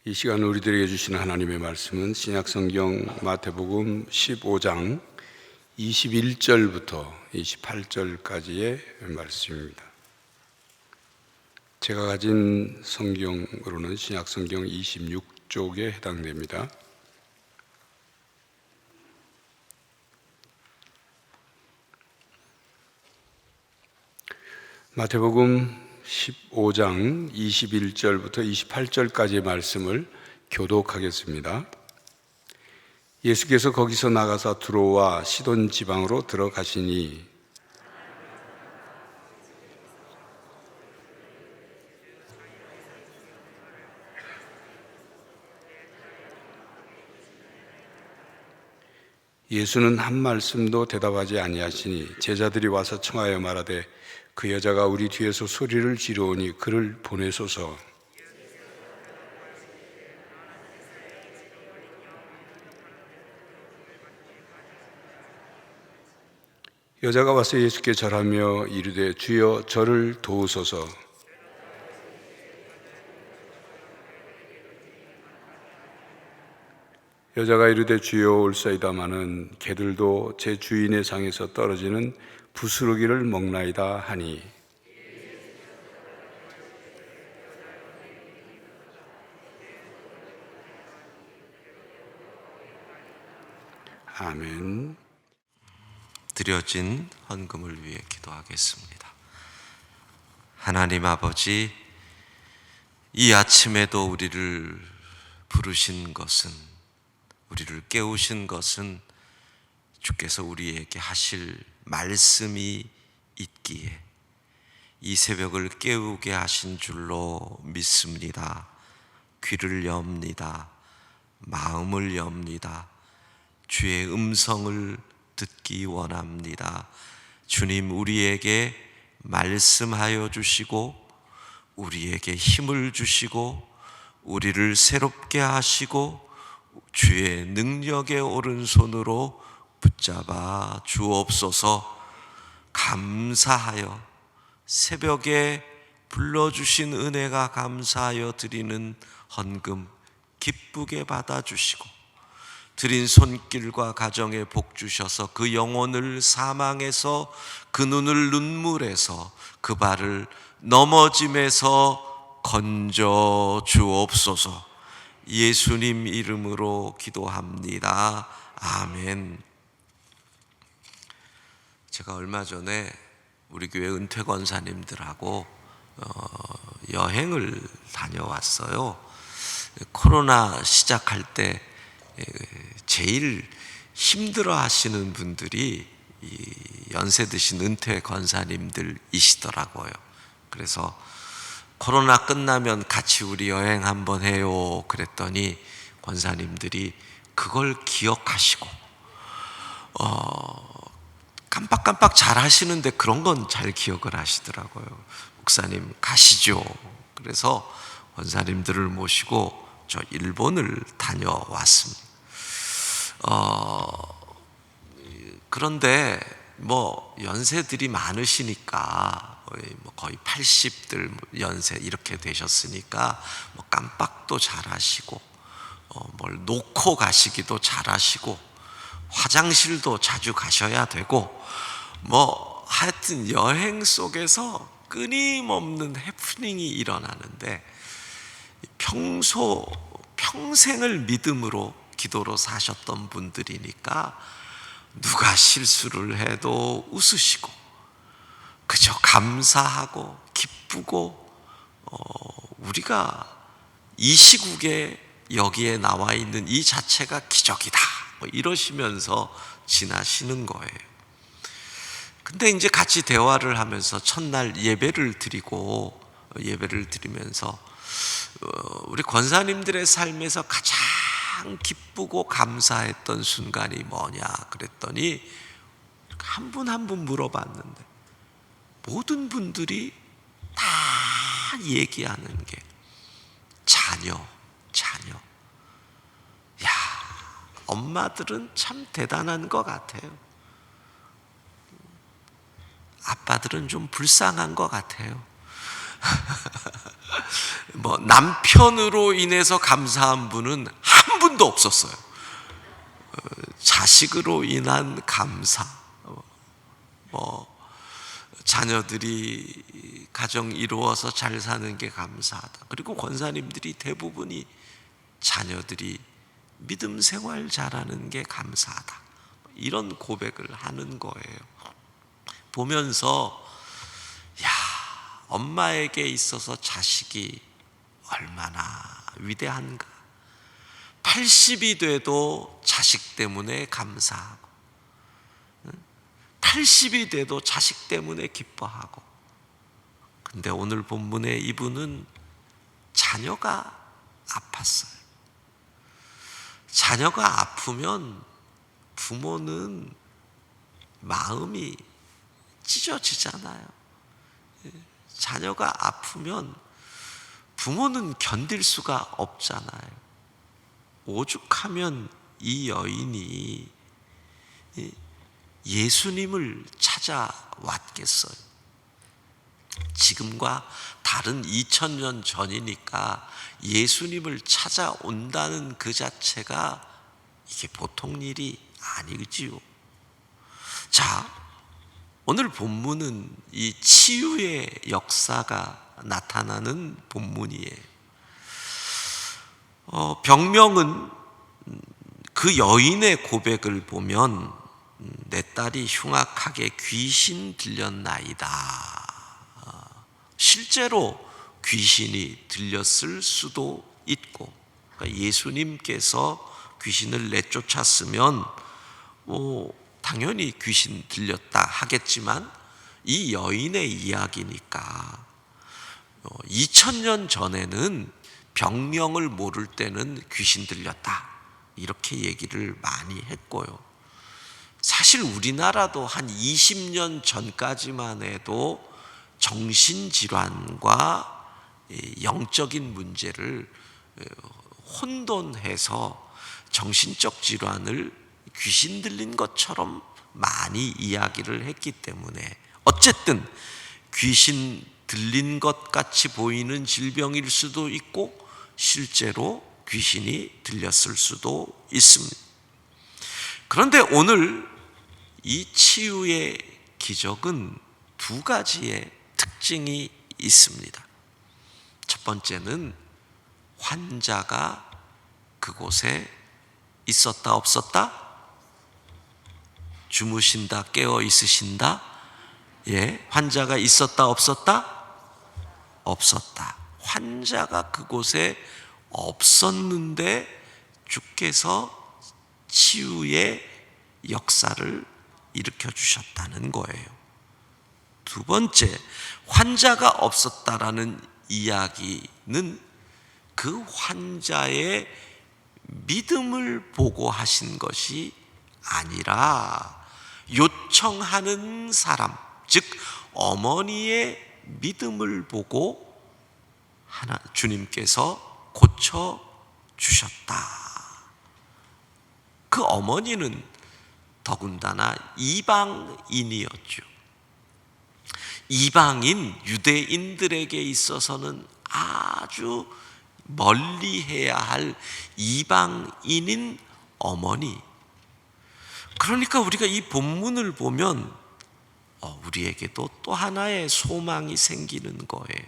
이 시간 우리들에게 주시는 하나님의 말씀은 신약성경 마태복음 15장 21절부터 28절까지의 말씀입니다. 제가 가진 성경으로는 신약성경 26쪽에 해당됩니다. 마태복음 15장 21절부터 28절까지의 말씀을 교독하겠습니다. 예수께서 거기서 나가사 두로와 시돈 지방으로 들어가시니 예수는 한 말씀도 대답하지 아니하시니 제자들이 와서 청하여 말하되 그 여자가 우리 뒤에서 소리를 지르오니 그를 보내소서. 여자가 와서 예수께 절하며 이르되 주여 저를 도우소서. 여자가 이르되 주여 올사이다마는 개들도 제 주인의 상에서 떨어지는 부스러기를 먹나이다 하니 아멘. 드려진 헌금을 위해 기도하겠습니다. 하나님 아버지, 이 아침에도 우리를 부르신 것은, 우리를 깨우신 것은 주께서 우리에게 하실 말씀이 있기에 이 새벽을 깨우게 하신 줄로 믿습니다. 귀를 엽니다. 마음을 엽니다. 주의 음성을 듣기 원합니다. 주님, 우리에게 말씀하여 주시고 우리에게 힘을 주시고 우리를 새롭게 하시고 주의 능력의 오른손으로 붙잡아 주옵소서. 감사하여 새벽에 불러주신 은혜가 감사하여 드리는 헌금 기쁘게 받아주시고 드린 손길과 가정에 복 주셔서 그 영혼을 사망에서 그 눈을 눈물에서 그 발을 넘어짐에서 건져 주옵소서. 예수님 이름으로 기도합니다. 아멘. 제가 얼마 전에 우리 교회 은퇴 권사님들하고 여행을 다녀왔어요. 코로나 시작할 때 제일 힘들어 하시는 분들이 이 연세 드신 은퇴 권사님들이시더라고요. 그래서 코로나 끝나면 같이 우리 여행 한번 해요 그랬더니 권사님들이 그걸 기억하시고 깜빡깜빡 잘 하시는데 그런 건 잘 기억을 하시더라고요. 목사님 가시죠. 그래서 권사님들을 모시고 저 일본을 다녀왔습니다. 그런데 연세들이 많으시니까 거의 80들 연세 이렇게 되셨으니까 깜빡도 잘하시고 뭘 놓고 가시기도 잘하시고 화장실도 자주 가셔야 되고 하여튼 여행 속에서 끊임없는 해프닝이 일어나는데 평생을 믿음으로 기도로 사셨던 분들이니까 누가 실수를 해도 웃으시고 그저 감사하고 기쁘고 우리가 이 시국에 여기에 나와 있는 이 자체가 기적이다 이러시면서 지나시는 거예요. 근데 이제 같이 대화를 하면서 첫날 예배를 드리면서 우리 권사님들의 삶에서 가장 기쁘고 감사했던 순간이 뭐냐 그랬더니 한 분 한 분 물어봤는데 모든 분들이 다 얘기하는 게 자녀. 야, 엄마들은 참 대단한 것 같아요. 아빠들은 좀 불쌍한 것 같아요. 뭐 남편으로 인해서 감사한 분은 한 분도 없었어요. 자식으로 인한 감사, 자녀들이 가정 이루어서 잘 사는 게 감사하다. 그리고 권사님들이 대부분이 자녀들이 믿음 생활 잘하는 게 감사하다. 이런 고백을 하는 거예요. 보면서 엄마에게 있어서 자식이 얼마나 위대한가. 80이 돼도 자식 때문에 감사하고, 80이 돼도 자식 때문에 기뻐하고. 근데 오늘 본문에 이분은 자녀가 아팠어요. 자녀가 아프면 부모는 마음이 찢어지잖아요. 자녀가 아프면 부모는 견딜 수가 없잖아요. 오죽하면 이 여인이 예수님을 찾아왔겠어요. 지금과 다른 2000년 전이니까 예수님을 찾아온다는 그 자체가 이게 보통 일이 아니지요. 자, 오늘 본문은 이 치유의 역사가 나타나는 본문이에요. 병명은 그 여인의 고백을 보면 내 딸이 흉악하게 귀신 들렸나이다. 실제로 귀신이 들렸을 수도 있고, 그러니까 예수님께서 귀신을 내쫓았으면 당연히 귀신 들렸다 하겠지만 이 여인의 이야기니까 2000년 전에는 병명을 모를 때는 귀신 들렸다 이렇게 얘기를 많이 했고요. 사실 우리나라도 한 20년 전까지만 해도 정신질환과 영적인 문제를 혼돈해서 정신적 질환을 귀신 들린 것처럼 많이 이야기를 했기 때문에 어쨌든 귀신 들린 것 같이 보이는 질병일 수도 있고 실제로 귀신이 들렸을 수도 있습니다. 그런데 오늘 이 치유의 기적은 두 가지의 특징이 있습니다. 첫 번째는 환자가 그곳에 있었다 없었다? 주무신다 깨어 있으신다? 환자가 있었다 없었다? 없었다. 환자가 그곳에 없었는데 주께서 치유의 역사를 일으켜 주셨다는 거예요. 두 번째, 환자가 없었다라는 이야기는 그 환자의 믿음을 보고 하신 것이 아니라 요청하는 사람, 즉 어머니의 믿음을 보고 주님께서 고쳐 주셨다. 그 어머니는 더군다나 이방인이었죠. 이방인 유대인들에게 있어서는 아주 멀리해야 할 이방인인 어머니. 그러니까 우리가 이 본문을 보면 우리에게도 또 하나의 소망이 생기는 거예요.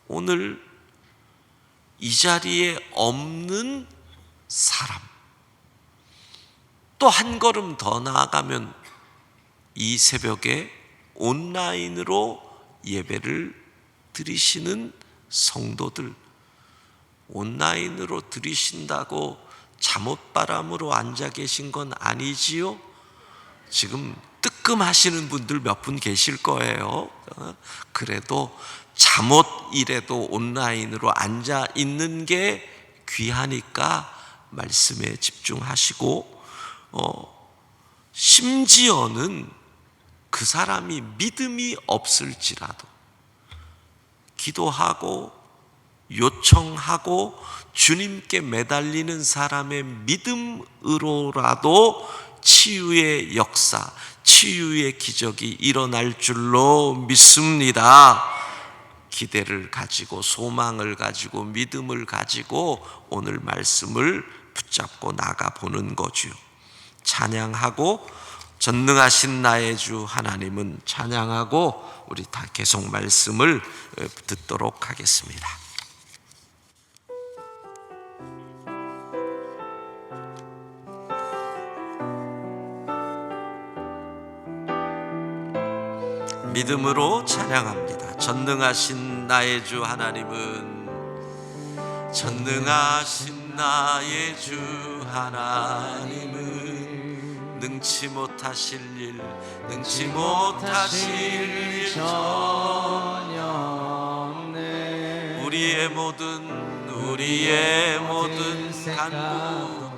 오늘 이 자리에 없는 사람, 또 한 걸음 더 나아가면 이 새벽에 온라인으로 예배를 드리시는 성도들, 온라인으로 드리신다고 잠옷바람으로 앉아 계신 건 아니지요? 지금 뜨끔하시는 분들 몇 분 계실 거예요. 그래도 잠옷이라도 온라인으로 앉아 있는 게 귀하니까 말씀에 집중하시고, 심지어는 그 사람이 믿음이 없을지라도 기도하고 요청하고 주님께 매달리는 사람의 믿음으로라도 치유의 역사, 치유의 기적이 일어날 줄로 믿습니다. 기대를 가지고 소망을 가지고 믿음을 가지고 오늘 말씀을 붙잡고 나가보는 거죠. 찬양하고 전능하신 나의 주 하나님은 찬양하고 우리 다 계속 말씀을 듣도록 하겠습니다. 믿음으로 찬양합니다. 전능하신 나의 주 하나님은 전능하신 나의 주 하나님은 능치 못하실 일 전혀 없네. 우리의 모든 간구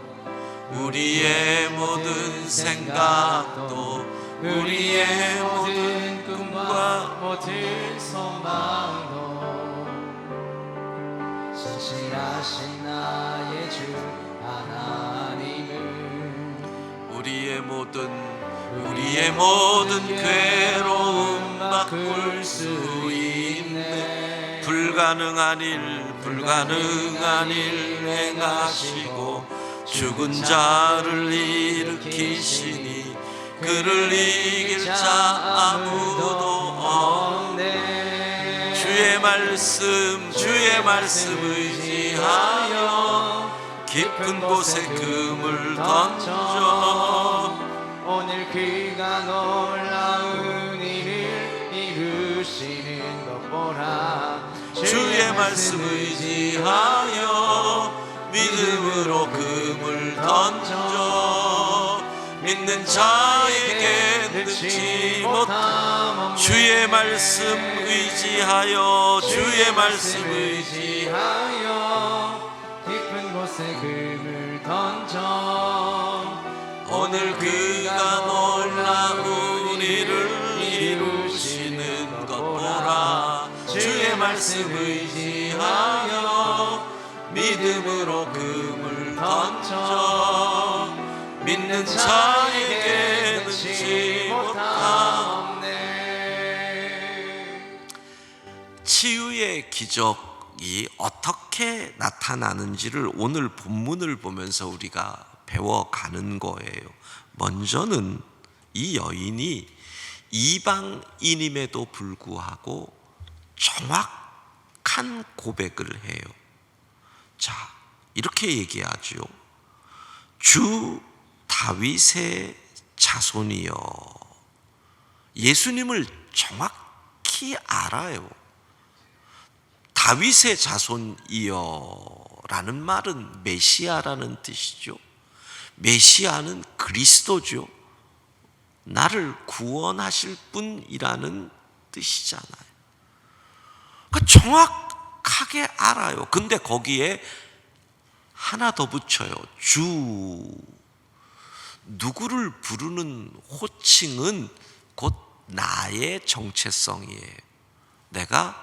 우리의 모든 생각도 우리의 모든 꿈과 모든 소망도 신실하신 나의 주 하나님은 우리의 모든 괴로움 바꿀 수 있네. 불가능한 일 행하시고 죽은 자를 일으키시니 그를 이길 자 아무도 없네. 주의 말씀 의지하여 깊은 곳에 금을 던져 오늘 그가 놀라운 일을 이루시는 것 보라. 주의 말씀 의지하여 믿음으로 금을 던져 믿는 자에게 능치 못함. 주의 말씀 의지하여 깊은 곳에 금을 던져 오늘 그가 놀라운 일을 이루시는 것 보라. 주의 말씀 의지하여 믿음으로 금을 던져 믿는 자에게 능치 못함. 치유의 기적이 어떻게 나타나는지를 오늘 본문을 보면서 우리가 배워가는 거예요. 먼저는 이 여인이 이방인임에도 불구하고 정확한 고백을 해요. 자, 이렇게 얘기하죠. 주 다윗의 자손이여. 예수님을 정확히 알아요. 다윗의 자손이여라는 말은 메시아라는 뜻이죠. 메시아는 그리스도죠. 나를 구원하실 분이라는 뜻이잖아요. 그러니까 정확하게 알아요. 근데 거기에 하나 더 붙여요. 주. 누구를 부르는 호칭은 곧 나의 정체성이에요. 내가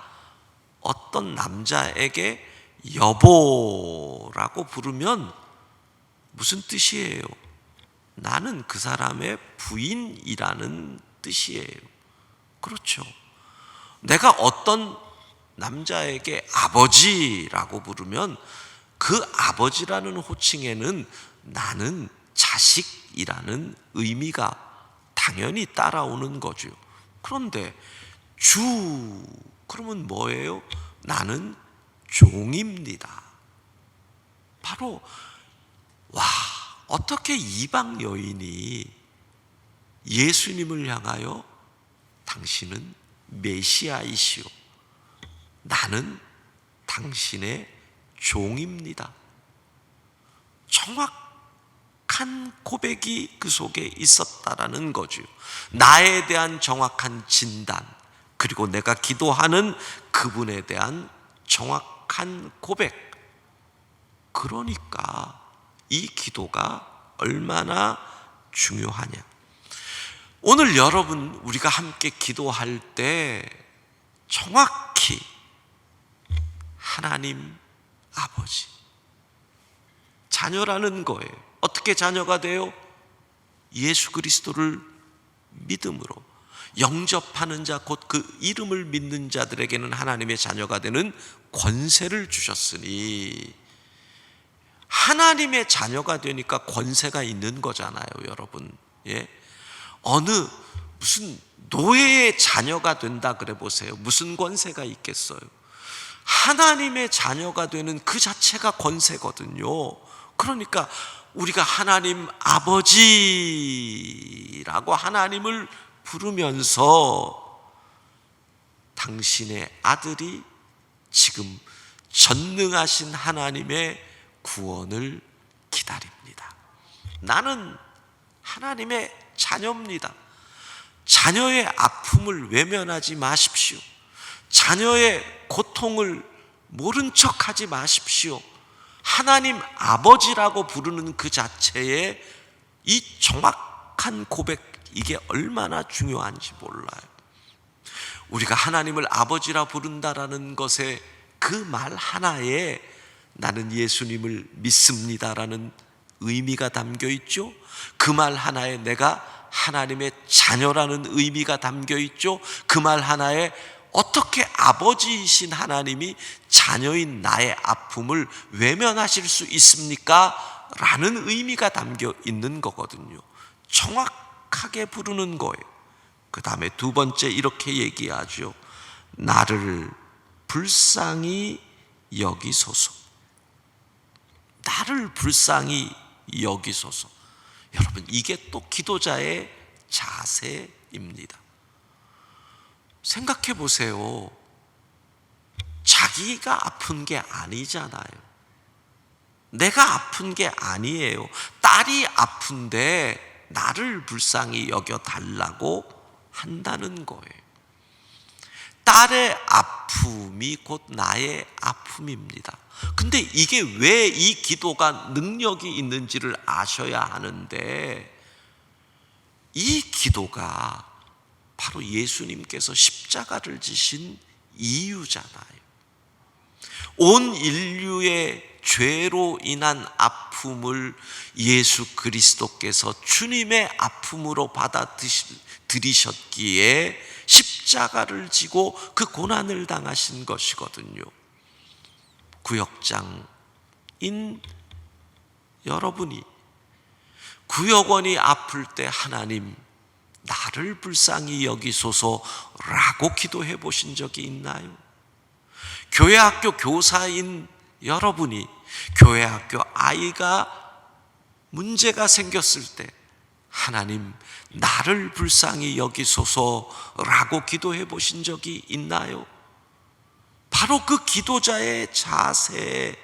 어떤 남자에게 여보라고 부르면 무슨 뜻이에요? 나는 그 사람의 부인이라는 뜻이에요. 그렇죠. 내가 어떤 남자에게 아버지라고 부르면 그 아버지라는 호칭에는 나는 자식이라는 의미가 당연히 따라오는 거죠. 그런데 주 그러면 뭐예요? 나는 종입니다. 바로 어떻게 이방 여인이 예수님을 향하여 당신은 메시아이시오. 나는 당신의 종입니다. 정확한 고백이 그 속에 있었다라는 거죠. 나에 대한 정확한 진단, 그리고 내가 기도하는 그분에 대한 정확한 고백. 그러니까 이 기도가 얼마나 중요하냐. 오늘 여러분 우리가 함께 기도할 때 정확히 하나님 아버지 자녀라는 거예요. 어떻게 자녀가 돼요? 예수 그리스도를 믿음으로. 영접하는 자, 곧 그 이름을 믿는 자들에게는 하나님의 자녀가 되는 권세를 주셨으니, 하나님의 자녀가 되니까 권세가 있는 거잖아요, 여러분. 예? 무슨 노예의 자녀가 된다 그래 보세요. 무슨 권세가 있겠어요? 하나님의 자녀가 되는 그 자체가 권세거든요. 그러니까 우리가 하나님 아버지라고 하나님을 부르면서 당신의 아들이 지금 전능하신 하나님의 구원을 기다립니다. 나는 하나님의 자녀입니다. 자녀의 아픔을 외면하지 마십시오. 자녀의 고통을 모른 척하지 마십시오. 하나님 아버지라고 부르는 그 자체에 이 정확한 고백, 이게 얼마나 중요한지 몰라요. 우리가 하나님을 아버지라 부른다라는 것에 그 말 하나에 나는 예수님을 믿습니다라는 의미가 담겨 있죠. 그 말 하나에 내가 하나님의 자녀라는 의미가 담겨 있죠. 그 말 하나에 어떻게 아버지이신 하나님이 자녀인 나의 아픔을 외면하실 수 있습니까? 라는 의미가 담겨 있는 거거든요. 정확하게 부르는 거예요. 그 다음에 두 번째 이렇게 얘기하죠. 나를 불쌍히 여기소서. 나를 불쌍히 여기소서. 여러분, 이게 또 기도자의 자세입니다. 생각해 보세요. 자기가 아픈 게 아니잖아요. 내가 아픈 게 아니에요. 딸이 아픈데 나를 불쌍히 여겨달라고 한다는 거예요. 딸의 아픔이 곧 나의 아픔입니다. 근데 이게 왜 이 기도가 능력이 있는지를 아셔야 하는데, 이 기도가 바로 예수님께서 십자가를 지신 이유잖아요. 온 인류의 죄로 인한 아픔을 예수 그리스도께서 주님의 아픔으로 받아들이셨기에 십자가를 지고 그 고난을 당하신 것이거든요. 구역장인 여러분이 구역원이 아플 때 하나님 나를 불쌍히 여기소서라고 기도해 보신 적이 있나요? 교회학교 교사인 여러분이 교회학교 아이가 문제가 생겼을 때 하나님 나를 불쌍히 여기소서라고 기도해 보신 적이 있나요? 바로 그 기도자의 자세,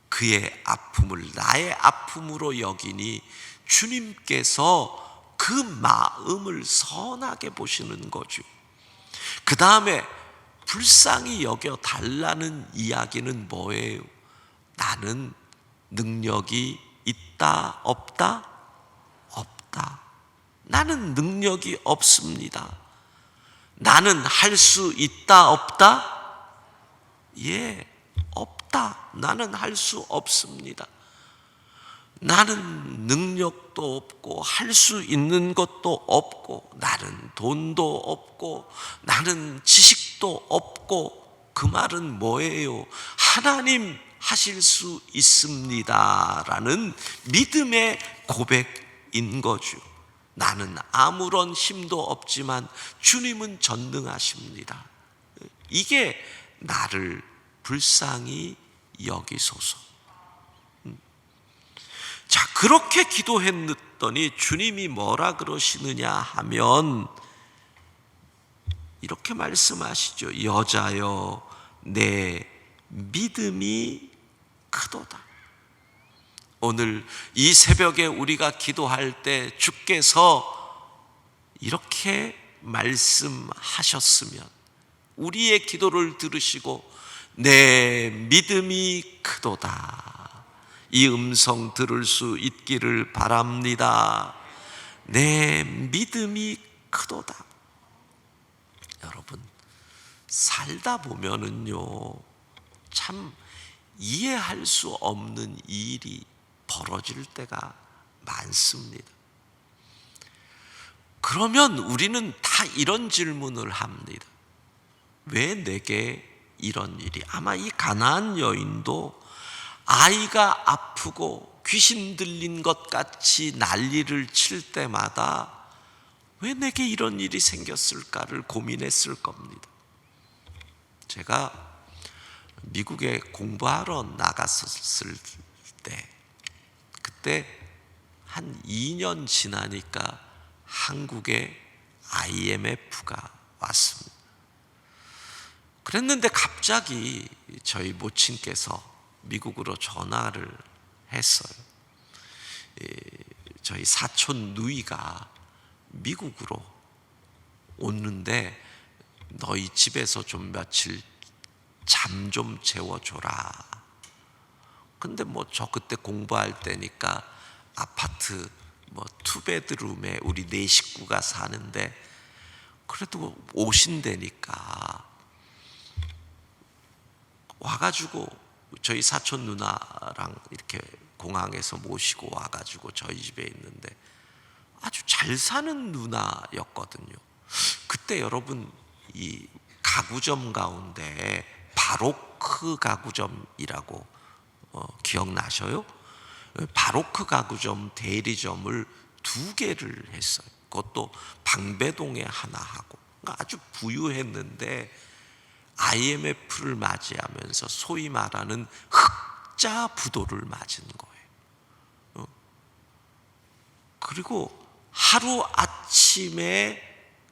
그의 아픔을 나의 아픔으로 여기니 주님께서 그 마음을 선하게 보시는 거죠. 그 다음에 불쌍히 여겨 달라는 이야기는 뭐예요? 나는 능력이 있다 없다? 없다. 나는 능력이 없습니다. 나는 할 수 있다 없다? 예, 없다. 나는 할 수 없습니다. 나는 능력도 없고 할 수 있는 것도 없고 나는 돈도 없고 나는 지식도 없고, 그 말은 뭐예요? 하나님 하실 수 있습니다 라는 믿음의 고백인 거죠. 나는 아무런 힘도 없지만 주님은 전능하십니다. 이게 나를 불쌍히 여기소서. 자, 그렇게 기도했더니 주님이 뭐라 그러시느냐 하면 이렇게 말씀하시죠. 여자여 내 믿음이 크도다. 오늘 이 새벽에 우리가 기도할 때 주께서 이렇게 말씀하셨으면, 우리의 기도를 들으시고 내 믿음이 크도다, 이 음성 들을 수 있기를 바랍니다. 내 믿음이 크도다. 여러분, 살다 보면은요 참 이해할 수 없는 일이 벌어질 때가 많습니다. 그러면 우리는 다 이런 질문을 합니다. 왜 내게 이런 일이? 아마 이 가나안 여인도 아이가 아프고 귀신 들린 것 같이 난리를 칠 때마다 왜 내게 이런 일이 생겼을까를 고민했을 겁니다. 제가 미국에 공부하러 나갔었을 때, 그때 한 2년 지나니까 한국에 IMF가 왔습니다. 그랬는데 갑자기 저희 모친께서 미국으로 전화를 했어요. 저희 사촌 누이가 미국으로 오는데 너희 집에서 좀 며칠 잠 좀 재워줘라. 근데 뭐 저 그때 공부할 때니까 아파트 뭐 투베드룸에 우리 4식구가 사는데 그래도 오신다니까 와가지고 저희 사촌 누나랑 이렇게 공항에서 모시고 와가지고 저희 집에 있는데 아주 잘 사는 누나였거든요. 그때 여러분 이 가구점 가운데 바로크 가구점이라고 기억나셔요? 바로크 가구점 대리점을 2개를 했어요. 그것도 방배동에 하나 하고. 그러니까 아주 부유했는데 IMF를 맞이하면서 소위 말하는 흑자 부도를 맞은 거예요. 그리고 하루아침에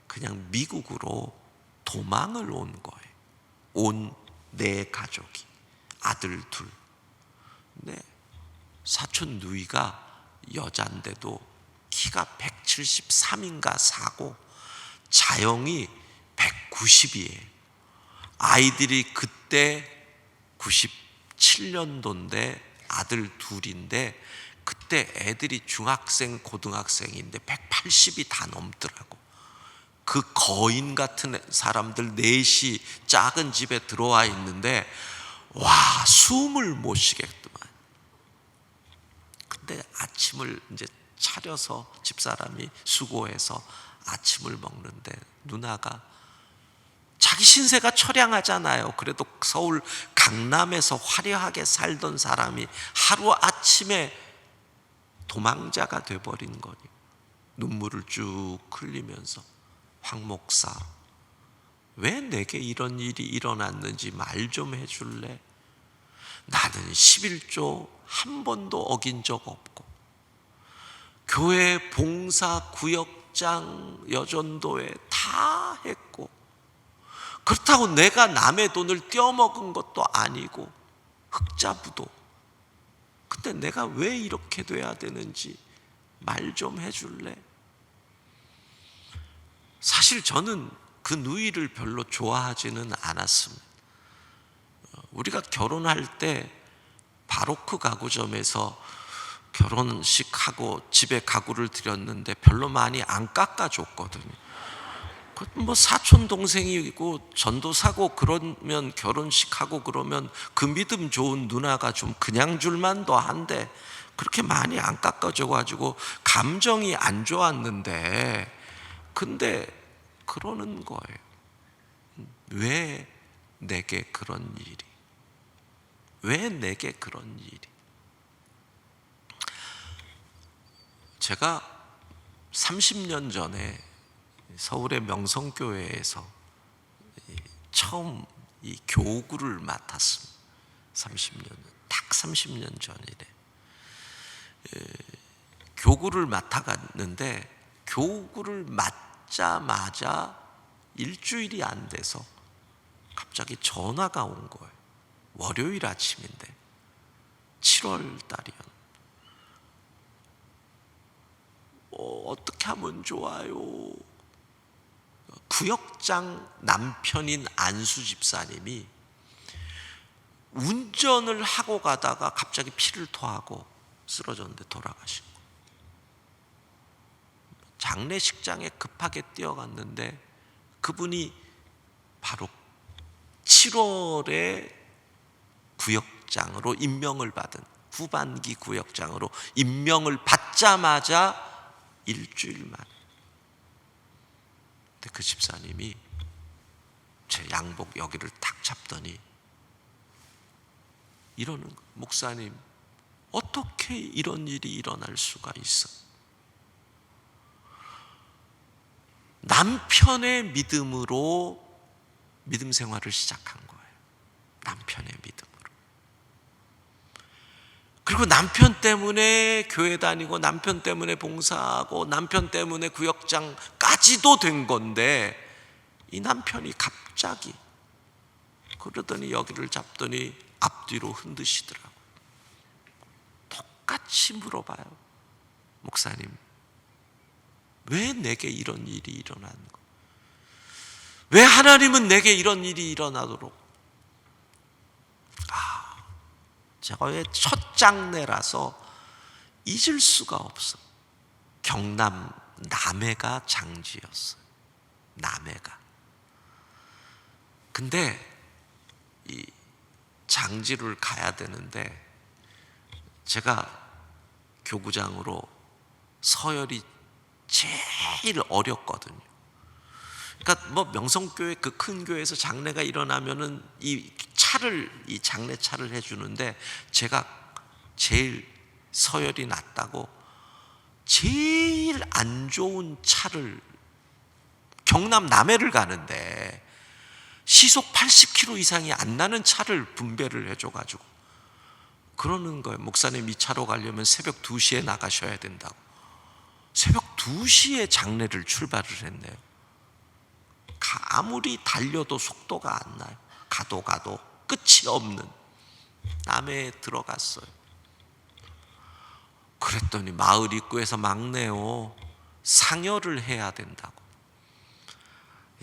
그냥 미국으로 도망을 온 거예요. 온 내 가족이, 아들 2. 네, 사촌 누이가 여잔데도 키가 173인가 4고 자영이 190이에요. 아이들이 그때 97년도인데 아들 2인데 그때 애들이 중학생, 고등학생인데 180이 다 넘더라고. 그 거인 같은 사람들 4이 작은 집에 들어와 있는데 와, 숨을 못 쉬겠더만. 근데 아침을 이제 차려서 집사람이 수고해서 아침을 먹는데 누나가 자기 신세가 처량하잖아요. 그래도 서울 강남에서 화려하게 살던 사람이 하루아침에 도망자가 돼버린 거니 눈물을 쭉 흘리면서 황 목사, 왜 내게 이런 일이 일어났는지 말 좀 해줄래? 나는 11조 한 번도 어긴 적 없고 교회 봉사 구역장 여전도에 다 했고 그렇다고 내가 남의 돈을 떼어먹은 것도 아니고 흑자부도. 근데 내가 왜 이렇게 돼야 되는지 말 좀 해줄래? 사실 저는 그 누이를 별로 좋아하지는 않았습니다. 우리가 결혼할 때 바로크 가구점에서 결혼식하고 집에 가구를 드렸는데 별로 많이 안 깎아줬거든요. 뭐 사촌 동생이고 전도사고 그러면 결혼식하고 그러면 그 믿음 좋은 누나가 좀 그냥 줄만도 한데 그렇게 많이 안 깎아줘가지고 감정이 안 좋았는데 근데 그러는 거예요. 왜 내게 그런 일이? 왜 내게 그런 일이? 제가 30년 전에 서울의 명성교회에서 처음 이 교구를 맡았습니다. 30년, 딱 30년 전이래. 교구를 맡아갔는데 교구를 맡자마자 일주일이 안 돼서 갑자기 전화가 온 거예요. 월요일 아침인데 7월 달이었는데 어떻게 하면 좋아요? 구역장 남편인 안수 집사님이 운전을 하고 가다가 갑자기 피를 토하고 쓰러졌는데 돌아가신 거예요. 장례식장에 급하게 뛰어갔는데 그분이 바로 7월에 구역장으로 임명을 받은 후반기 구역장으로 임명을 받자마자 일주일 만에 근데 그 집사님이 제 양복 여기를 탁 잡더니 이러는 거예요. 목사님, 어떻게 이런 일이 일어날 수가 있어? 남편의 믿음으로 믿음 생활을 시작한 거예요. 남편의 믿음으로. 그리고 남편 때문에 교회 다니고 남편 때문에 봉사하고 남편 때문에 구역장까지도 된 건데 이 남편이 갑자기 그러더니 여기를 잡더니 앞뒤로 흔드시더라고요. 똑같이 물어봐요. 목사님, 왜 내게 이런 일이 일어나는 거예요? 왜 하나님은 내게 이런 일이 일어나도록? 저의 첫 장례라서 잊을 수가 없어. 경남 남해가 장지였어요. 남해가. 근데 이 장지를 가야 되는데 제가 교구장으로 서열이 제일 어렸거든요. 그러니까 뭐 명성교회 그 큰 교회에서 장례가 일어나면은 이 장례 차를 해주는데 제가 제일 서열이 낮다고 제일 안 좋은 차를 경남 남해를 가는데 시속 80km 이상이 안 나는 차를 분배를 해줘가지고 그러는 거예요. 목사님, 이 차로 가려면 새벽 2시에 나가셔야 된다고. 새벽 2시에 장례를 출발을 했네요. 아무리 달려도 속도가 안 나요. 가도 끝이 없는 남해에 들어갔어요. 그랬더니 마을 입구에서 막내요, 상여를 해야 된다고.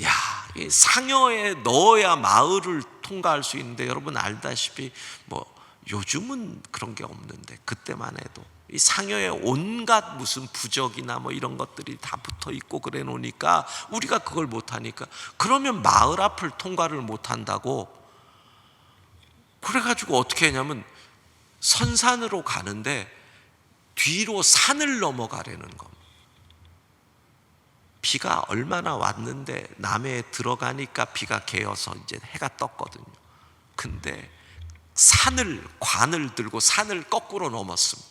야, 이 상여에 넣어야 마을을 통과할 수 있는데 여러분 알다시피 뭐 요즘은 그런 게 없는데 그때만 해도 이 상여에 온갖 무슨 부적이나 뭐 이런 것들이 다 붙어 있고 그래 놓으니까 우리가 그걸 못 하니까 그러면 마을 앞을 통과를 못 한다고. 그래가지고 어떻게 했냐면 선산으로 가는데 뒤로 산을 넘어가려는 겁니다. 비가 얼마나 왔는데 남해에 들어가니까 비가 개어서 이제 해가 떴거든요. 근데 관을 들고 산을 거꾸로 넘었습니다.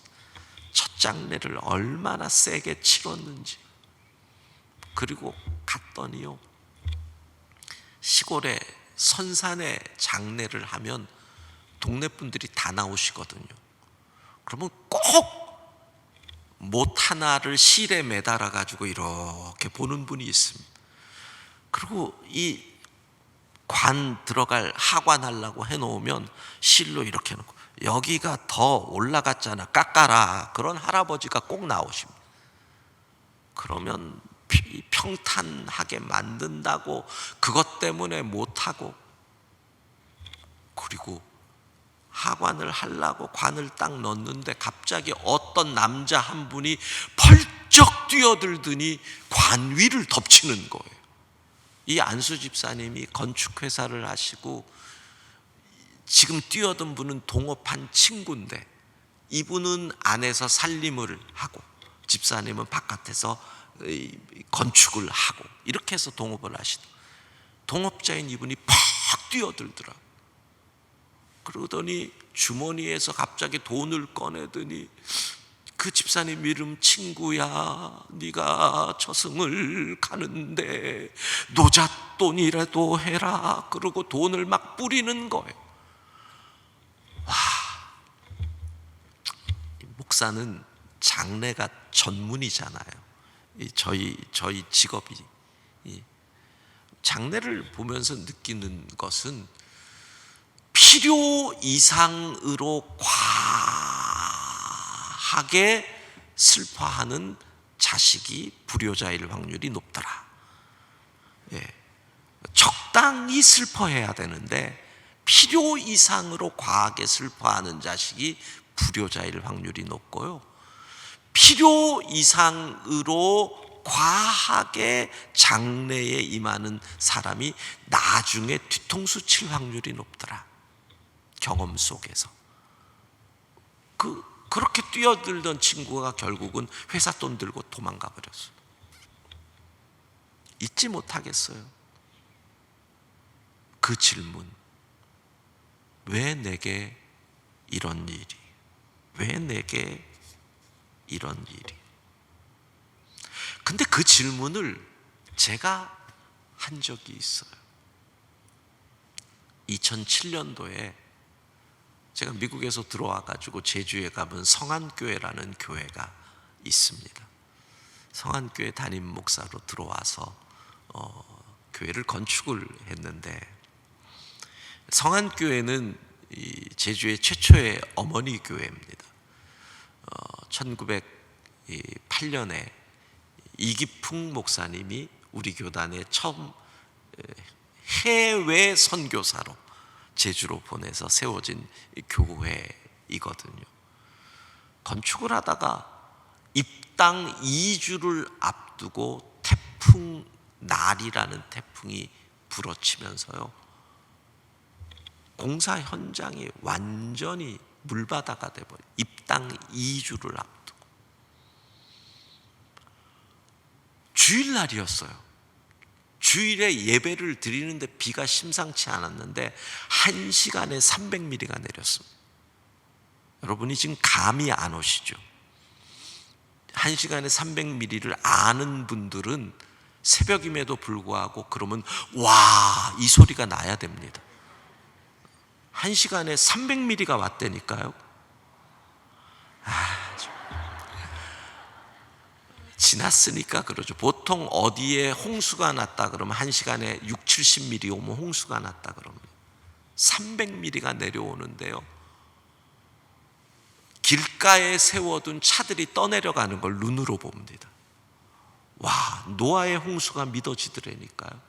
첫 장례를 얼마나 세게 치렀는지. 그리고 갔더니요, 시골에 선산에 장례를 하면 동네 분들이 다 나오시거든요. 그러면 꼭 못 하나를 실에 매달아 가지고 이렇게 보는 분이 있습니다. 그리고 이 관 들어갈 하관하려고 해놓으면 실로 이렇게 해놓고 여기가 더 올라갔잖아, 깎아라. 그런 할아버지가 꼭 나오십니다. 그러면 평탄하게 만든다고 그것 때문에 못하고, 그리고 하관을 하려고 관을 딱 넣는데 갑자기 어떤 남자 한 분이 펄쩍 뛰어들더니 관 위를 덮치는 거예요. 이 안수 집사님이 건축회사를 하시고 지금 뛰어든 분은 동업한 친구인데 이분은 안에서 살림을 하고 집사님은 바깥에서 건축을 하고 이렇게 해서 동업을 하시던 동업자인 이분이 팍 뛰어들더라고요. 그러더니 주머니에서 갑자기 돈을 꺼내더니 그 집사님 이름 친구야, 네가 저승을 가는데 노잣돈이라도 해라. 그러고 돈을 막 뿌리는 거예요. 와, 목사는 장례가 전문이잖아요. 저희 직업이 장례를 보면서 느끼는 것은 필요 이상으로 과하게 슬퍼하는 자식이 불효자일 확률이 높더라. 적당히 슬퍼해야 되는데 필요 이상으로 과하게 슬퍼하는 자식이 불효자일 확률이 높고요, 필요 이상으로 과하게 장래에 임하는 사람이 나중에 뒤통수 칠 확률이 높더라. 경험 속에서. 그렇게 뛰어들던 친구가 결국은 회사 돈 들고 도망가 버렸어. 잊지 못하겠어요. 그 질문. 왜 내게 이런 일이? 왜 내게 이런 일이? 근데 그 질문을 제가 한 적이 있어요. 2007년도에 제가 미국에서 들어와 가지고 제주에 가면 성안교회라는 교회가 있습니다. 성안교회 담임 목사로 들어와서 교회를 건축을 했는데, 성안교회는 이 제주의 최초의 어머니 교회입니다. 1908년에 이기풍 목사님이 우리 교단에 처음 해외 선교사로 제주로 보내서 세워진 교회이거든요. 건축을 하다가 입당 2주를 앞두고 태풍 날이라는 태풍이 불어치면서요, 공사 현장이 완전히 물바다가 돼버려. 입당 2주를 앞두고. 주일날이었어요. 주일에 예배를 드리는데 비가 심상치 않았는데 1시간에 300mm가 내렸습니다. 여러분이 지금 감이 안 오시죠? 1시간에 300mm를 아는 분들은 새벽임에도 불구하고 그러면 와, 이 소리가 나야 됩니다. 1시간에 300mm가 왔다니까요. 지났으니까 그러죠. 보통 어디에 홍수가 났다 그러면 1시간에 6, 70mm 오면 홍수가 났다 그러면 300mm가 내려오는데요, 길가에 세워둔 차들이 떠내려가는 걸 눈으로 봅니다. 와, 노아의 홍수가 믿어지더라니까요.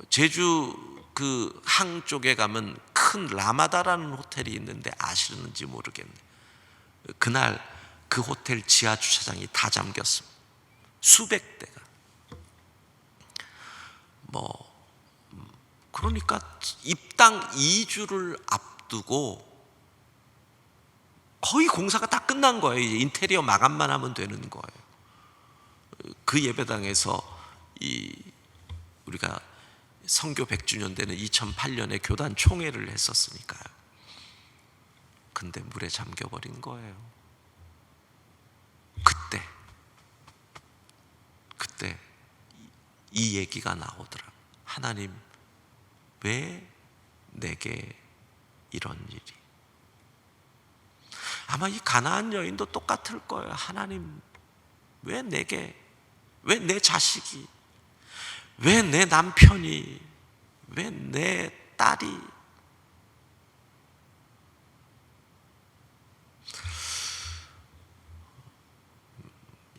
제주 그 항 쪽에 가면 큰 라마다라는 호텔이 있는데 아시는지 모르겠네. 그날 그 호텔 지하 주차장이 다 잠겼습니다. 수백 대가. 그러니까 입당 2주를 앞두고 거의 공사가 다 끝난 거예요. 이제 인테리어 마감만 하면 되는 거예요. 그 예배당에서 우리가 선교 100주년 되는 2008년에 교단 총회를 했었으니까요. 근데 물에 잠겨버린 거예요. 그때 이 얘기가 나오더라. 하나님, 왜 내게 이런 일이? 아마 이 가나안 여인도 똑같을 거예요. 하나님, 왜 내게, 왜 내 자식이, 왜 내 남편이, 왜 내 딸이?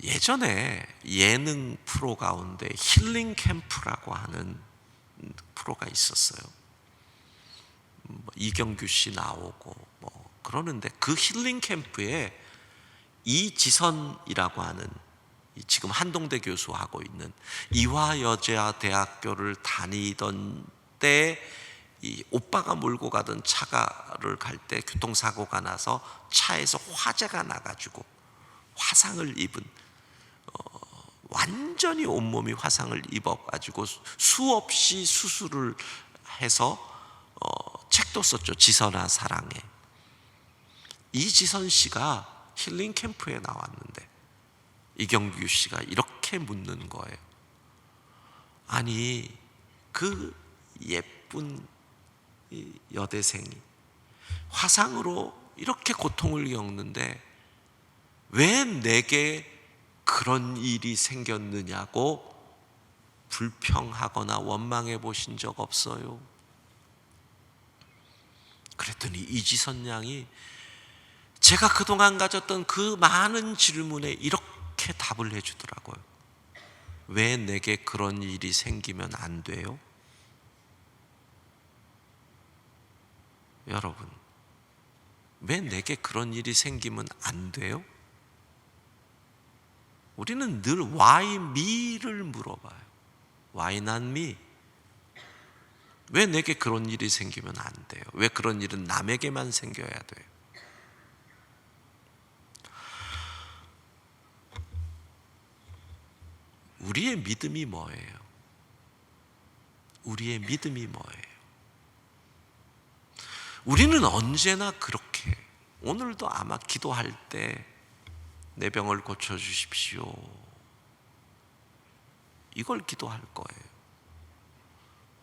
예전에 예능 프로 가운데 힐링 캠프라고 하는 프로가 있었어요. 이경규 씨 나오고 그러는데, 그 힐링 캠프에 이지선이라고 하는, 지금 한동대 교수하고 있는, 이화여자대학교를 다니던 때 이 오빠가 몰고 가던 차를 갈 때 교통사고가 나서 차에서 화재가 나가지고 화상을 입은, 완전히 온몸이 화상을 입어가지고 수없이 수술을 해서 책도 썼죠. 지선아 사랑해. 이지선 씨가 힐링 캠프에 나왔는데 이경규 씨가 이렇게 묻는 거예요. 아니, 그 예쁜 여대생이 화상으로 이렇게 고통을 겪는데 왜 내게 그런 일이 생겼느냐고 불평하거나 원망해 보신 적 없어요? 그랬더니 이지선 양이 제가 그동안 가졌던 그 많은 질문에 이렇게 답을 해주더라고요. 왜 내게 그런 일이 생기면 안 돼요? 여러분, 왜 내게 그런 일이 생기면 안 돼요? 우리는 늘 why me를 물어봐요. Why not me? 왜 내게 그런 일이 생기면 안 돼요? 왜 그런 일은 남에게만 생겨야 돼요? 우리의 믿음이 뭐예요? 우리의 믿음이 뭐예요? 우리는 언제나 그렇게, 오늘도 아마 기도할 때 내 병을 고쳐주십시오, 이걸 기도할 거예요.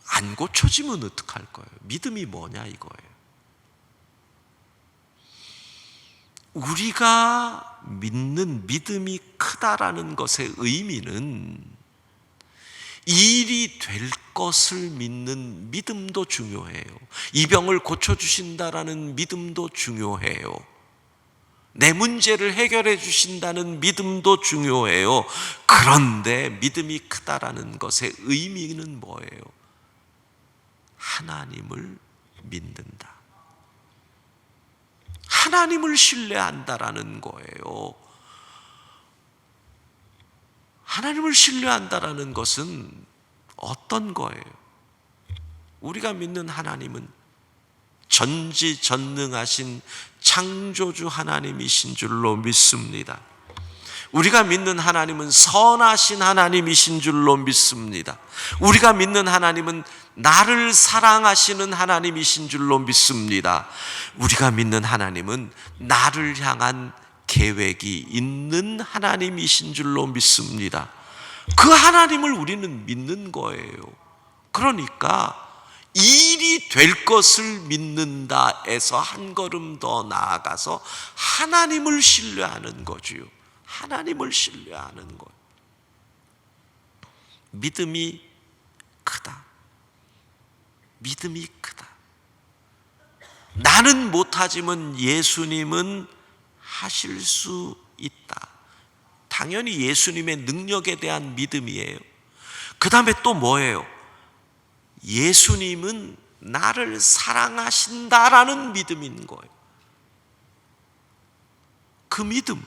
안 고쳐지면 어떡할 거예요? 믿음이 뭐냐 이거예요. 우리가 믿는 믿음이 크다라는 것의 의미는 일이 될 것을 믿는 믿음도 중요해요. 이 병을 고쳐주신다라는 믿음도 중요해요. 내 문제를 해결해 주신다는 믿음도 중요해요. 그런데 믿음이 크다라는 것의 의미는 뭐예요? 하나님을 믿는다, 하나님을 신뢰한다라는 거예요. 하나님을 신뢰한다라는 것은 어떤 거예요? 우리가 믿는 하나님은 전지전능하신 창조주 하나님이신 줄로 믿습니다. 우리가 믿는 하나님은 선하신 하나님이신 줄로 믿습니다. 우리가 믿는 하나님은 나를 사랑하시는 하나님이신 줄로 믿습니다. 우리가 믿는 하나님은 나를 향한 계획이 있는 하나님이신 줄로 믿습니다. 그 하나님을 우리는 믿는 거예요. 그러니까 일이 될 것을 믿는다에서 한 걸음 더 나아가서 하나님을 신뢰하는 거지요. 하나님을 신뢰하는 것. 믿음이 크다. 믿음이 크다. 나는 못하지만 예수님은 하실 수 있다. 당연히 예수님의 능력에 대한 믿음이에요. 그 다음에 또 뭐예요? 예수님은 나를 사랑하신다라는 믿음인 거예요. 그 믿음,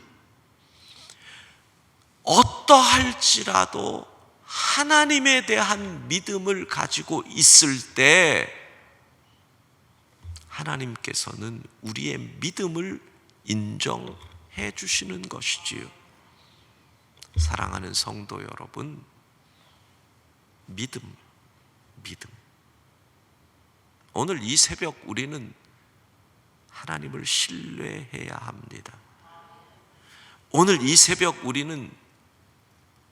어떠할지라도 하나님에 대한 믿음을 가지고 있을 때 하나님께서는 우리의 믿음을 인정해 주시는 것이지요. 사랑하는 성도 여러분, 믿음. 오늘 이 새벽 우리는 하나님을 신뢰해야 합니다. 오늘 이 새벽 우리는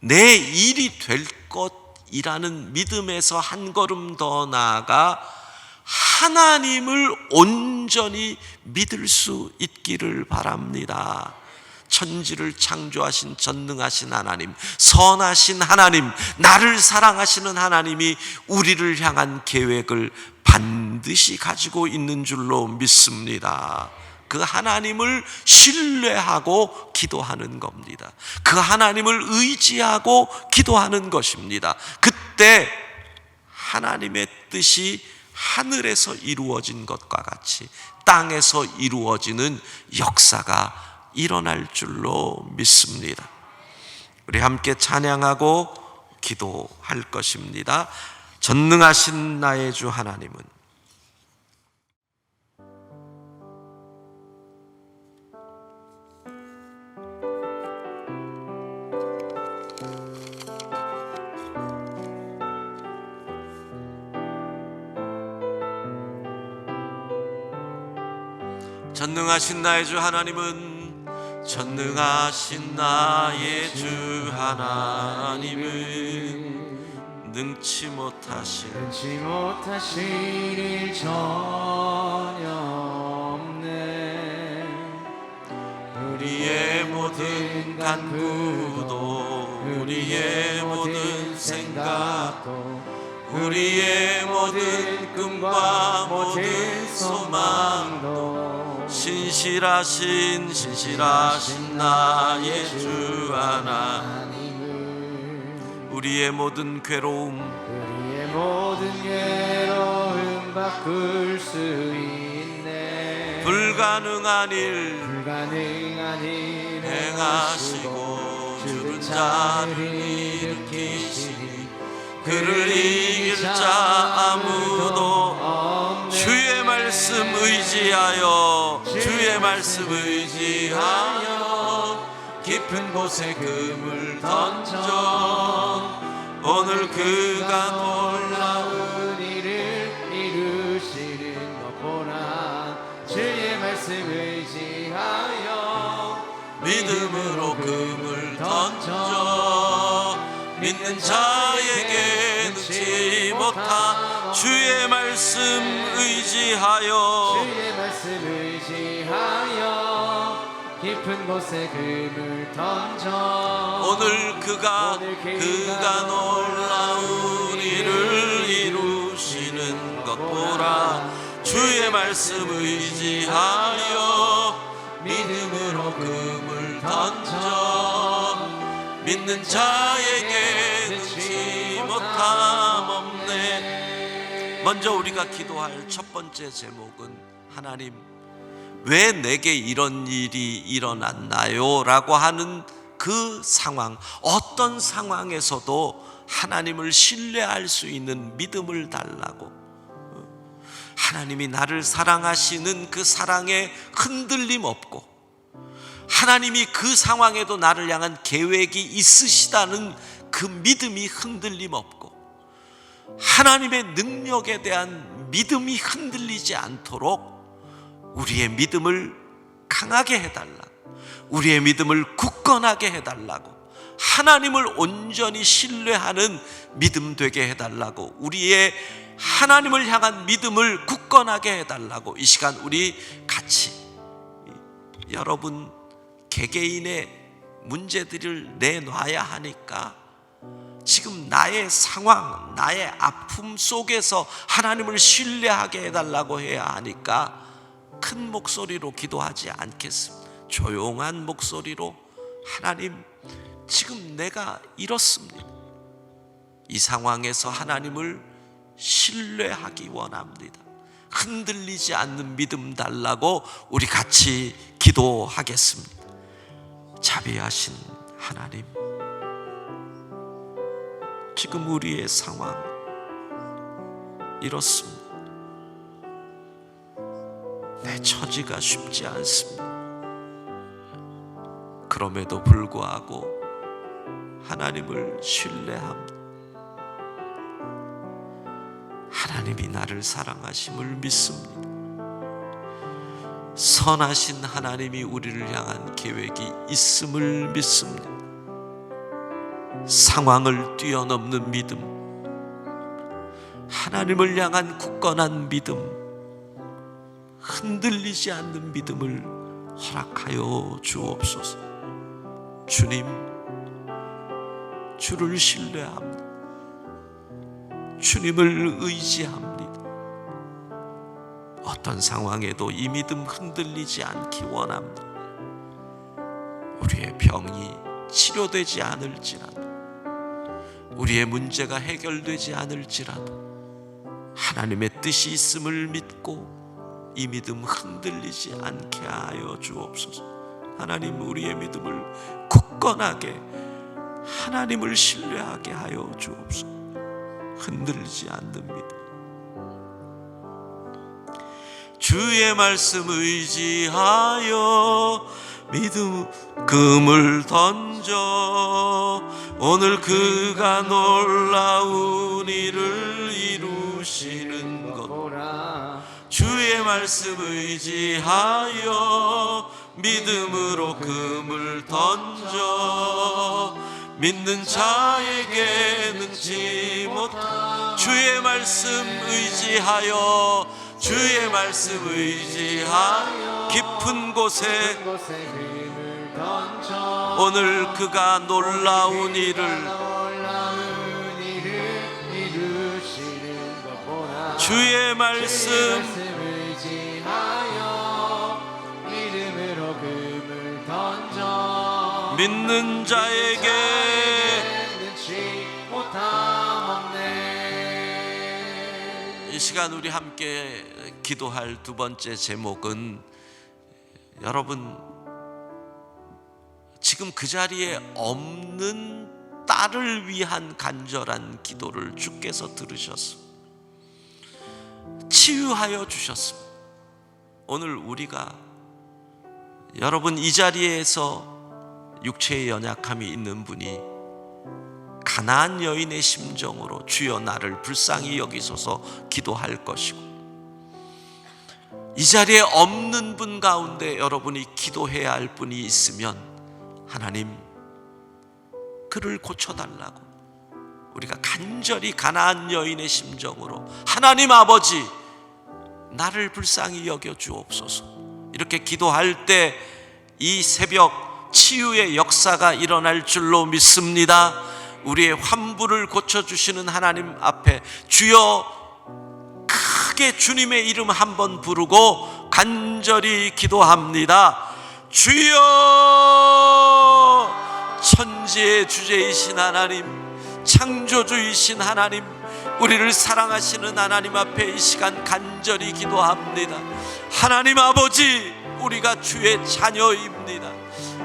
내 일이 될 것이라는 믿음에서 한 걸음 더 나아가 하나님을 온전히 믿을 수 있기를 바랍니다. 천지를 창조하신 전능하신 하나님, 선하신 하나님, 나를 사랑하시는 하나님이 우리를 향한 계획을 반드시 가지고 있는 줄로 믿습니다. 그 하나님을 신뢰하고 기도하는 겁니다. 그 하나님을 의지하고 기도하는 것입니다. 그때 하나님의 뜻이 하늘에서 이루어진 것과 같이 땅에서 이루어지는 역사가 일어날 줄로 믿습니다. 우리 함께 찬양하고 기도할 것입니다. 전능하신 나의 주 하나님은 전능하신 나의 주 하나님은 전능하신 나의 주 하나님은 능치 못하신 일 전혀 없네. 우리의 모든 간구도 우리의 모든 생각도 우리의 모든 꿈과 모든 소망도 신실하신 나의 주 하나님, 우리의 모든 괴로움 바꿀 수 있네. 불가능한 일 행하시고 죽은 자를 일으키시니 그를 이길 자 아무도 없네. 주의 말씀 의지하여 깊은 곳에 금을 던져 오늘 그가 놀라운 일을 이루시는 것 보라. 주의 말씀 의지하여 믿음으로 금을 던져 믿는 자에게 능치 못한 주의 말씀 의지하여 주의 말씀 의지하여 깊은 곳에 금을 던져 오늘 그가 놀라운 일을 이루시는 것 보라. 주의 말씀 의지하여 믿음으로 금을 던져 믿는 자에게 능치 못함 없네. 먼저 우리가 기도할 첫 번째 제목은 하나님, 왜 내게 이런 일이 일어났나요? 라고 하는 그 상황, 어떤 상황에서도 하나님을 신뢰할 수 있는 믿음을 달라고, 하나님이 나를 사랑하시는 그 사랑에 흔들림 없고 하나님이 그 상황에도 나를 향한 계획이 있으시다는 그 믿음이 흔들림 없고 하나님의 능력에 대한 믿음이 흔들리지 않도록 우리의 믿음을 강하게 해달라고, 우리의 믿음을 굳건하게 해달라고, 하나님을 온전히 신뢰하는 믿음 되게 해달라고, 우리의 하나님을 향한 믿음을 굳건하게 해달라고 이 시간 우리 같이 여러분 개개인의 문제들을 내놔야 하니까 지금 나의 상황, 나의 아픔 속에서 하나님을 신뢰하게 해달라고 해야 하니까 큰 목소리로 기도하지 않겠습니다. 조용한 목소리로 하나님, 지금 내가 이렇습니다. 이 상황에서 하나님을 신뢰하기 원합니다. 흔들리지 않는 믿음 달라고 우리 같이 기도하겠습니다. 자비하신 하나님, 지금 우리의 상황 이렇습니다. 내 처지가 쉽지 않습니다. 그럼에도 불구하고 하나님을 신뢰합니다. 하나님이 나를 사랑하심을 믿습니다. 선하신 하나님이 우리를 향한 계획이 있음을 믿습니다. 상황을 뛰어넘는 믿음, 하나님을 향한 굳건한 믿음, 흔들리지 않는 믿음을 허락하여 주옵소서. 주님, 주를 신뢰합니다. 주님을 의지합니다. 어떤 상황에도 이 믿음 흔들리지 않기 원합니다. 우리의 병이 치료되지 않을지라도, 우리의 문제가 해결되지 않을지라도 하나님의 뜻이 있음을 믿고 이 믿음 흔들리지 않게 하여 주옵소서. 하나님, 우리의 믿음을 굳건하게 하나님을 신뢰하게 하여 주옵소서. 흔들리지 않는 믿음, 주의 말씀 의지하여 믿음 금을 던져 오늘 그가 놀라운 일을 이루시는 것 보라. 주의 말씀 의지하여 믿음으로 금을 던져 믿는 자에게 능치 못한 주의 말씀 의지하여 주의 말씀 의지하여 깊은 곳에 금을 던져 오늘 그가 놀라운 일을 이루시는 것 보라. 주의 말씀 의지하여 믿음으로 금을 던져 믿는 자에게 능치 못함 없네. 이 시간 우리 함께 기도할 두 번째 제목은, 여러분 지금 그 자리에 없는 딸을 위한 간절한 기도를 주께서 들으셨습니다. 치유하여 주셨습니다. 오늘 우리가 여러분 이 자리에서 육체의 연약함이 있는 분이 가나안 여인의 심정으로 주여 나를 불쌍히 여기소서 기도할 것이고, 이 자리에 없는 분 가운데 여러분이 기도해야 할 분이 있으면 하나님 그를 고쳐달라고 우리가 간절히 가나안 여인의 심정으로 하나님 아버지 나를 불쌍히 여겨 주옵소서 이렇게 기도할 때 이 새벽 치유의 역사가 일어날 줄로 믿습니다. 우리의 환부를 고쳐주시는 하나님 앞에 주여 크게 주님의 이름 한번 부르고 간절히 기도합니다. 주여, 천지의 주제이신 하나님, 창조주이신 하나님, 우리를 사랑하시는 하나님 앞에 이 시간 간절히 기도합니다. 하나님 아버지, 우리가 주의 자녀입니다.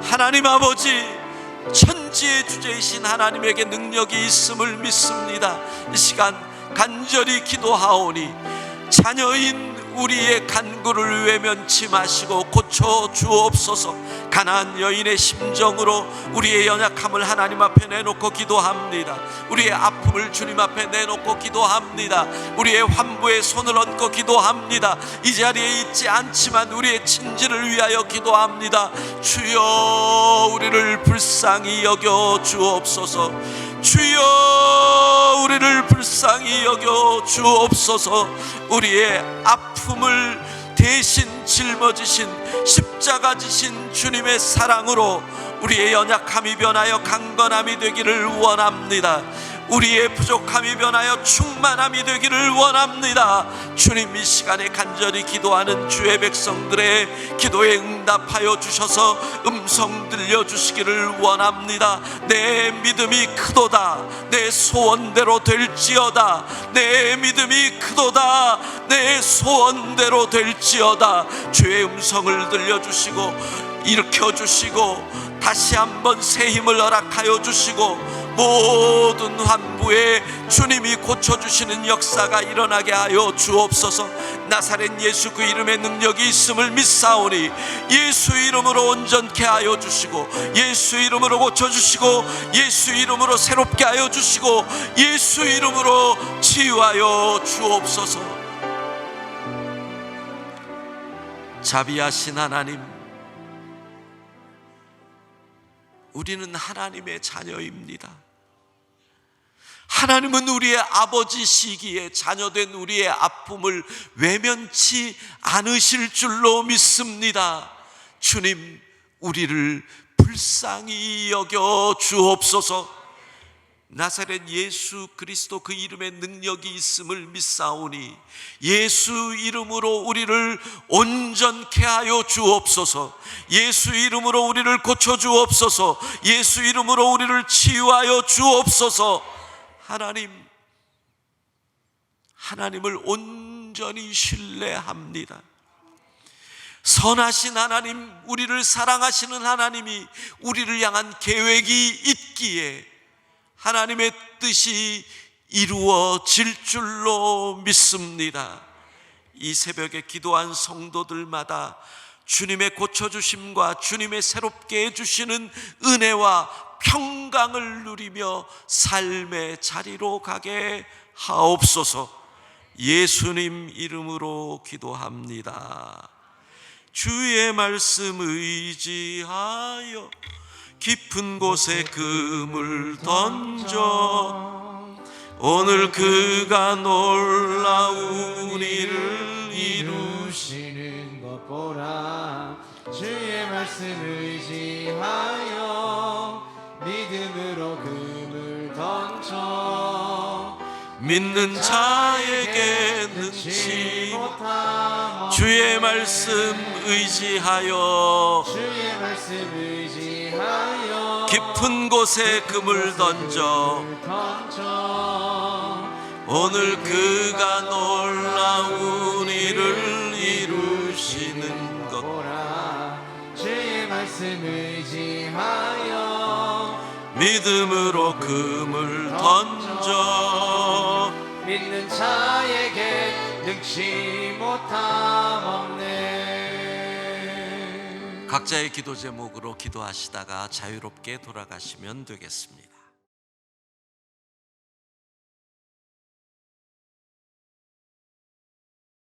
하나님 아버지, 천지의 주제이신 하나님에게 능력이 있음을 믿습니다. 이 시간 간절히 기도하오니 자녀인 우리의 간구를 외면치 마시고 고쳐 주옵소서. 가나안 여인의 심정으로 우리의 연약함을 하나님 앞에 내놓고 기도합니다. 우리의 아픔을 주님 앞에 내놓고 기도합니다. 우리의 환부의 손을 얹고 기도합니다. 이 자리에 있지 않지만 우리의 친지를 위하여 기도합니다. 주여, 우리를 불쌍히 여겨 주옵소서. 주여, 우리를 불쌍히 여겨 주옵소서. 우리의 아픔을 대신 짊어지신 십자가 지신 주님의 사랑으로 우리의 연약함이 변하여 강건함이 되기를 원합니다. 우리의 부족함이 변하여 충만함이 되기를 원합니다. 주님, 이 시간에 간절히 기도하는 주의 백성들의 기도에 응답하여 주셔서 음성 들려주시기를 원합니다. 내 믿음이 크도다, 내 소원대로 될지어다. 내 믿음이 크도다, 내 소원대로 될지어다. 주의 음성을 들려주시고 일으켜주시고 다시 한번 새 힘을 허락하여 주시고 모든 환부에 주님이 고쳐주시는 역사가 일어나게 하여 주옵소서. 나사렛 예수 그 이름의 능력이 있음을 믿사오니 예수 이름으로 온전케 하여 주시고 예수 이름으로 고쳐주시고 예수 이름으로 새롭게 하여 주시고 예수 이름으로 치유하여 주옵소서. 자비하신 하나님, 우리는 하나님의 자녀입니다. 하나님은 우리의 아버지시기에 자녀된 우리의 아픔을 외면치 않으실 줄로 믿습니다. 주님, 우리를 불쌍히 여겨 주옵소서. 나사렛 예수 그리스도 그 이름의 능력이 있음을 믿사오니 예수 이름으로 우리를 온전케 하여 주옵소서. 예수 이름으로 우리를 고쳐 주옵소서. 예수 이름으로 우리를 치유하여 주옵소서. 하나님을 온전히 신뢰합니다. 선하신 하나님, 우리를 사랑하시는 하나님이 우리를 향한 계획이 있기에 하나님의 뜻이 이루어질 줄로 믿습니다. 이 새벽에 기도한 성도들마다 주님의 고쳐주심과 주님의 새롭게 해주시는 은혜와 평강을 누리며 삶의 자리로 가게 하옵소서. 예수님 이름으로 기도합니다. 주의 말씀 의지하여 깊은 곳에 금을 던져 오늘 그가 놀라운 일을 이루시는 것 보라. 주의 말씀 의지하여 믿음으로 금을 던져 믿는 자에게 능치 못함 주의 말씀 의지하여 주의 말씀 의지하여 깊은 곳에 금을 던져 오늘 그가 놀라운 일을 이루시는 것 보라. 주의 말씀 의지하여 믿음으로 금을 던져 믿는 자에게 능치 못함 없네. 각 각자의 기도 제목으로 기도하시다가 자유롭게 돌아가시면 되겠습니다.